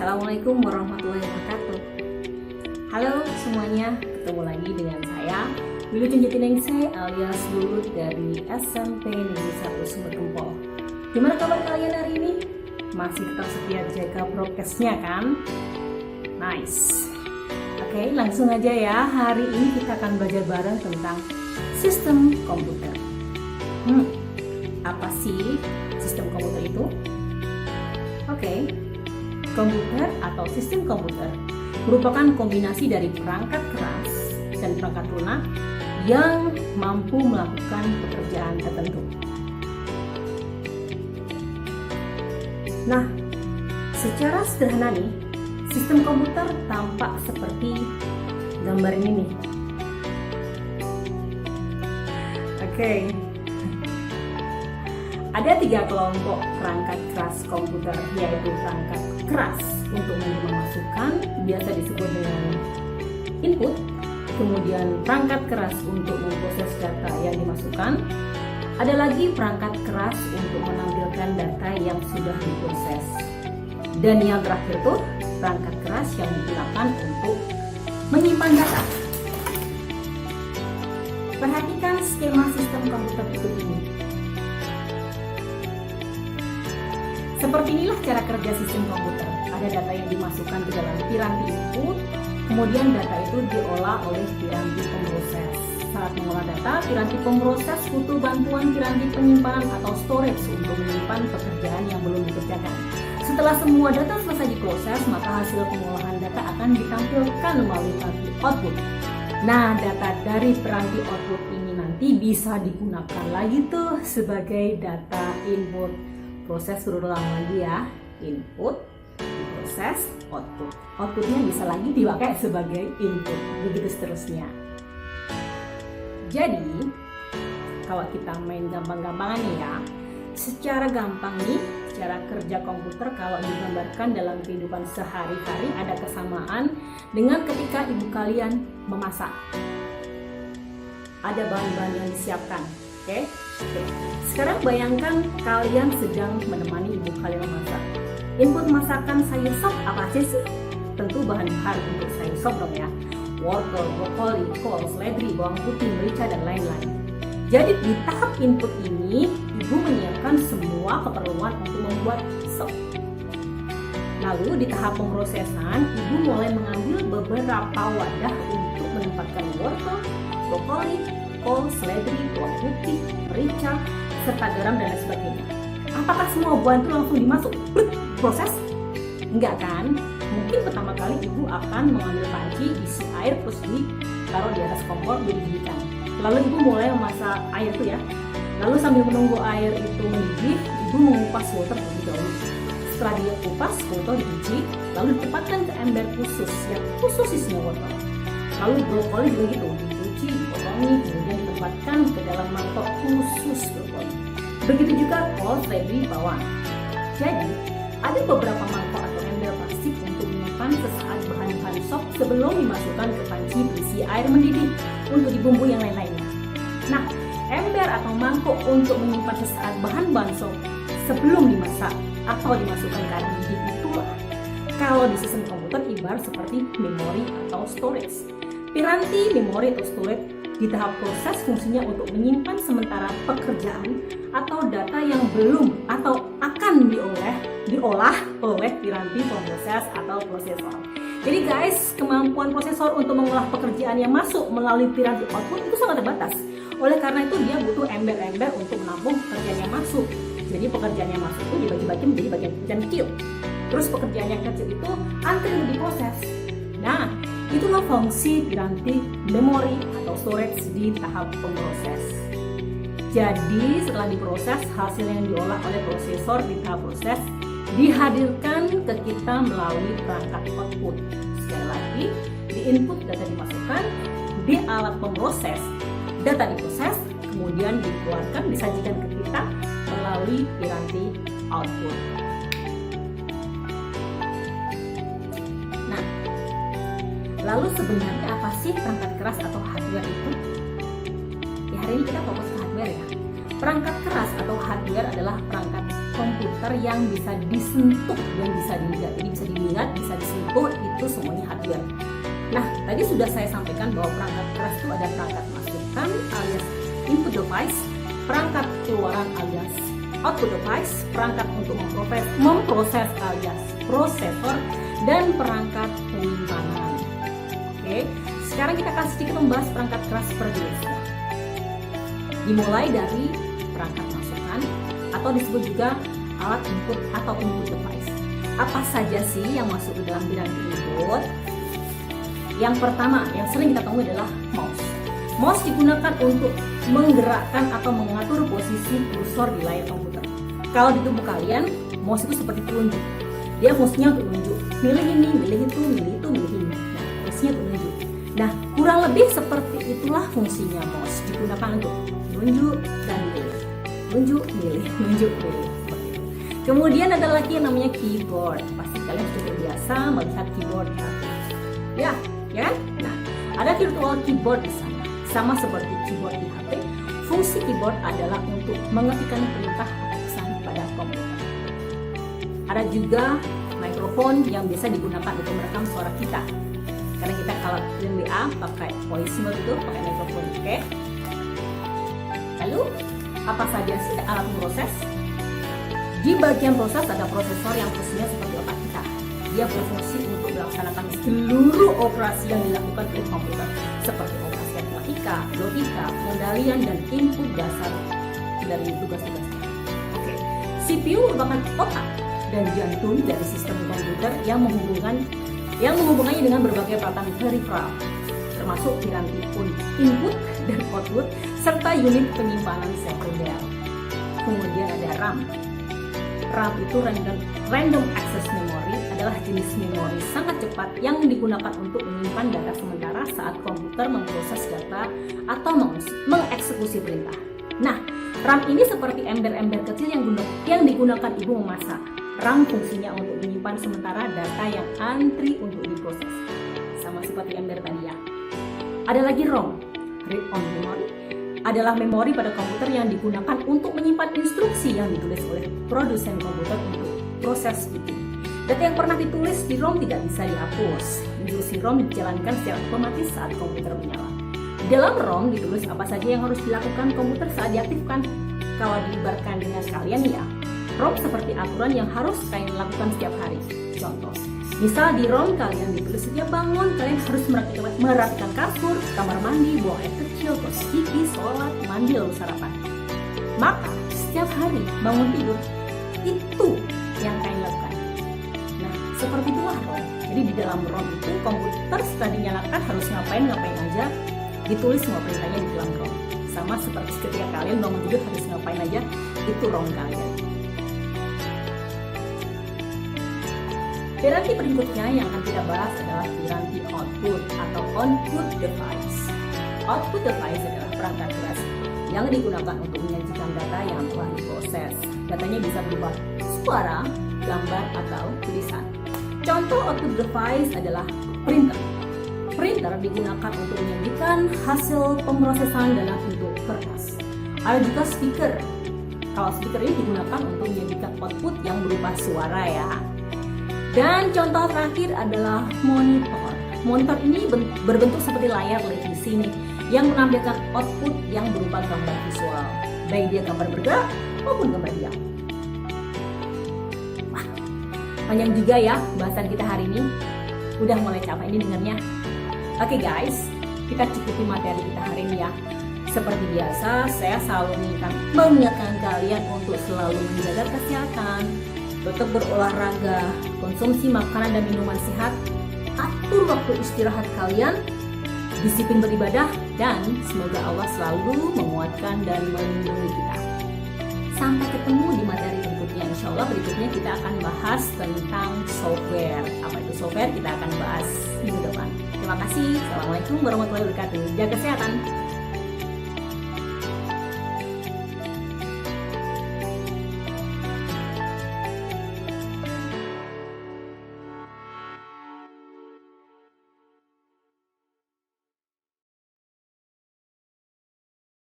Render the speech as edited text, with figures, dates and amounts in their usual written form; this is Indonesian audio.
Assalamualaikum warahmatullahi wabarakatuh. Halo semuanya, ketemu lagi dengan saya Wilujeng Jatiningsih alias Lulut dari SMP Negeri 1 Sumber Gempol. Gimana kabar kalian hari ini? Masih tetap setia jaga prokesnya kan? Nice. Oke, langsung aja ya. Hari ini kita akan belajar bareng tentang sistem komputer. Apa sih sistem komputer itu? Oke, komputer atau sistem komputer merupakan kombinasi dari perangkat keras dan perangkat lunak yang mampu melakukan pekerjaan tertentu. Nah, secara sederhana nih, sistem komputer tampak seperti gambar ini nih. Oke. Ada 3 kelompok perangkat keras komputer, yaitu perangkat keras untuk menerima masukan, biasa disebut dengan input, kemudian perangkat keras untuk memproses data yang dimasukkan, ada lagi perangkat keras untuk menampilkan data yang sudah diproses, dan yang terakhir tuh perangkat keras yang digunakan untuk menyimpan data. Perhatikan skema sistem komputer berikut ini. Seperti inilah cara kerja sistem komputer. Ada data yang dimasukkan ke dalam piranti input, kemudian data itu diolah oleh piranti pemroses. Saat mengolah data, piranti pemroses butuh bantuan piranti penyimpanan atau storage untuk menyimpan pekerjaan yang belum dikerjakan. Setelah semua data selesai diproses, maka hasil pengolahan data akan ditampilkan melalui piranti output. Nah, data dari piranti output ini nanti bisa digunakan lagi tuh sebagai data input. Proses berulang lagi ya, input, proses, output. Outputnya bisa lagi dipakai sebagai input, begitu seterusnya. Jadi, kalau kita main gampang-gampangan nih ya, secara gampang nih, cara kerja komputer kalau digambarkan dalam kehidupan sehari-hari ada kesamaan dengan ketika ibu kalian memasak. Ada bahan-bahan yang disiapkan, oke? Sekarang bayangkan kalian sedang menemani ibu kalian memasak. Input masakan sayur sop apa aja sih? Tentu bahan-bahan untuk sayur sop dong ya. Wortel, brokoli, kol, seledri, bawang putih, merica, dan lain-lain. Jadi di tahap input ini, ibu menyiapkan semua keperluan untuk membuat sop. Lalu di tahap pemrosesan, ibu mulai mengambil beberapa wadah untuk menempatkan wortel, brokoli, kol, seledri, bawang putih, merica, serta garam dan lain sebagainya. Apakah semua bahan itu langsung dimasuk proses? Enggak kan? Mungkin pertama kali ibu akan mengambil panci, isi air, terus ditaruh di atas kompor, dididihkan. Lalu ibu mulai memasak air itu ya. Lalu sambil menunggu air itu mendidih, ibu mengupas wortel terlebih dahulu. Setelah dia kupas, wortel dicuci, lalu ditempatkan ke ember khusus yang khusus isinya wortel. Lalu brokoli juga gitu, dicuci, dipotongi, kemudian ditempatkan ke dalam mangkok khusus brokoli. Begitu juga kol, seledri, bawang. Jadi, ada beberapa mangkok atau ember plastik untuk menyimpan sesaat bahan-bahan sop sebelum dimasukkan ke panci berisi air mendidih untuk dibumbui yang lain-lainnya. Nah, ember atau mangkok untuk menyimpan sesaat bahan-bahan sop sebelum dimasak atau dimasukkan ke air mendidih itulah kalau di sistem komputer ibarat seperti memori atau storage. Piranti, memori atau storage di tahap proses fungsinya untuk menyimpan sementara pekerjaan atau data yang belum atau akan diolah oleh piranti pemroses atau prosesor. Jadi guys, kemampuan prosesor untuk mengolah pekerjaan yang masuk melalui piranti output itu sangat terbatas. Oleh karena itu dia butuh ember-ember untuk menampung pekerjaan yang masuk. Jadi pekerjaan yang masuk itu dibagi-bagi menjadi bagian kecil. Terus pekerjaan yang kecil itu antri untuk diproses. Nah, itulah fungsi piranti memori atau storage di tahap pemroses. Jadi setelah diproses, hasil yang diolah oleh prosesor di tahap proses dihadirkan ke kita melalui perangkat output. Sekali lagi, di input data dimasukkan, di alat pemroses data diproses, kemudian dikeluarkan, disajikan ke kita melalui piranti output. Nah, lalu sebenarnya apa sih perangkat keras atau hardware itu? Ya, hari ini kita fokus ke hardware ya. Perangkat keras atau hardware adalah perangkat komputer komputer yang bisa disentuh dan bisa dilihat. Jadi bisa dilihat, bisa disentuh, itu semuanya hardware. Nah, tadi sudah saya sampaikan bahwa perangkat keras itu ada perangkat masukan alias input device, perangkat keluaran alias output device, perangkat untuk memproses alias prosesor, dan perangkat penyimpanan. Oke, sekarang kita akan sedikit membahas perangkat keras per jenisnya. Dimulai dari perangkat masukan atau disebut juga alat input atau input device. Apa saja sih yang masuk ke dalam bidang input? Yang pertama, yang sering kita temui adalah mouse. Mouse digunakan untuk menggerakkan atau mengatur posisi kursor di layar komputer. Kalau di tubuh kalian, mouse itu seperti telunjuk. Dia fungsinya untuk menunjuk, milih ini, milih itu, milih itu, milih ini. Nah, fungsinya untuk menunjuk. Nah, kurang lebih seperti itulah fungsinya mouse. Digunakan untuk menunjuk dan milih. Menunjuk, milih, menunjuk, milih. Seperti itu. Kemudian ada lagi yang namanya keyboard. Pasti kalian sudah biasa melihat keyboard. Ya kan? Nah, ada virtual keyboard di sana. Sama seperti keyboard di HP, fungsi keyboard adalah untuk mengetikkan perintah atau pesan pada komputer. Ada juga mikrofon yang biasa digunakan untuk merekam suara kita. Karena kita kalau kirim WA pakai voice note itu pakai mikrofon, oke? Lalu apa saja sih alat proses? Di bagian proses ada prosesor yang fungsinya seperti otak kita. Dia berfungsi untuk melaksanakan seluruh operasi yang dilakukan oleh komputer, seperti operasi matematika, logika, pengendalian, dan input dasar dari tugas-tugasnya. Oke, CPU merupakan otak dan jantung dari sistem komputer yang menghubungannya dengan berbagai peralatan peripheral, termasuk piranti input dan output serta unit penyimpanan sekunder. Kemudian ada RAM. RAM itu random access memory, adalah jenis memori sangat cepat yang digunakan untuk menyimpan data sementara saat komputer memproses data atau mengeksekusi perintah. Nah, RAM ini seperti ember-ember kecil yang digunakan ibu memasak. RAM fungsinya untuk menyimpan sementara data yang antri untuk diproses, sama seperti ember tadi ya. Ada lagi ROM, read only memory, adalah memori pada komputer yang digunakan untuk menyimpan instruksi yang ditulis oleh produsen komputer untuk proses itu. Data yang pernah ditulis di ROM tidak bisa dihapus. Instruksi ROM dijalankan secara otomatis saat komputer menyala. Di dalam ROM ditulis apa saja yang harus dilakukan komputer saat diaktifkan. Kalau diibaratkan dengan kalian ya, ROM seperti aturan yang harus kalian lakukan setiap hari. Contoh, misal di ROM kalian ditulis setiap bangun kalian harus merapikan kasur, kamar mandi, buang air kecil, gosok gigi, sholat, mandi, lalu sarapan. Maka setiap hari bangun tidur itu yang kalian lakukan. Nah, seperti itulah ROM. Jadi di dalam ROM itu komputer setelah dinyalakan harus ngapain aja, ditulis semua perintahnya di dalam ROM. Sama seperti ketika kalian bangun tidur harus ngapain aja, itu ROM kalian. Piranti berikutnya yang akan kita bahas adalah piranti output atau output device. Output device adalah perangkat keras yang digunakan untuk menyajikan data yang telah diproses. Datanya bisa berupa suara, gambar, atau tulisan. Contoh output device adalah printer. Printer digunakan untuk menyajikan hasil pemrosesan dalam bentuk kertas. Ada juga speaker. Kalau speaker ini digunakan untuk menyajikan output yang berupa suara ya. Dan contoh terakhir adalah monitor. Monitor ini berbentuk seperti layar televisi nih, yang menampilkan output yang berupa gambar visual, baik dia gambar bergerak maupun gambar diam. Wah, panjang juga ya bahasan kita hari ini. Udah mulai capek ini dengarnya. Oke guys, kita cukupi materi kita hari ini ya. Seperti biasa, saya selalu mengingatkan kalian untuk selalu menjaga kesehatan, tetap berolahraga, konsumsi makanan dan minuman sehat, atur waktu istirahat kalian, disiplin beribadah, dan semoga Allah selalu menguatkan dan melindungi kita. Sampai ketemu di materi berikutnya. Insya Allah berikutnya kita akan bahas tentang software. Apa itu software? Kita akan bahas minggu depan. Terima kasih. Assalamualaikum warahmatullahi wabarakatuh. Jaga kesehatan.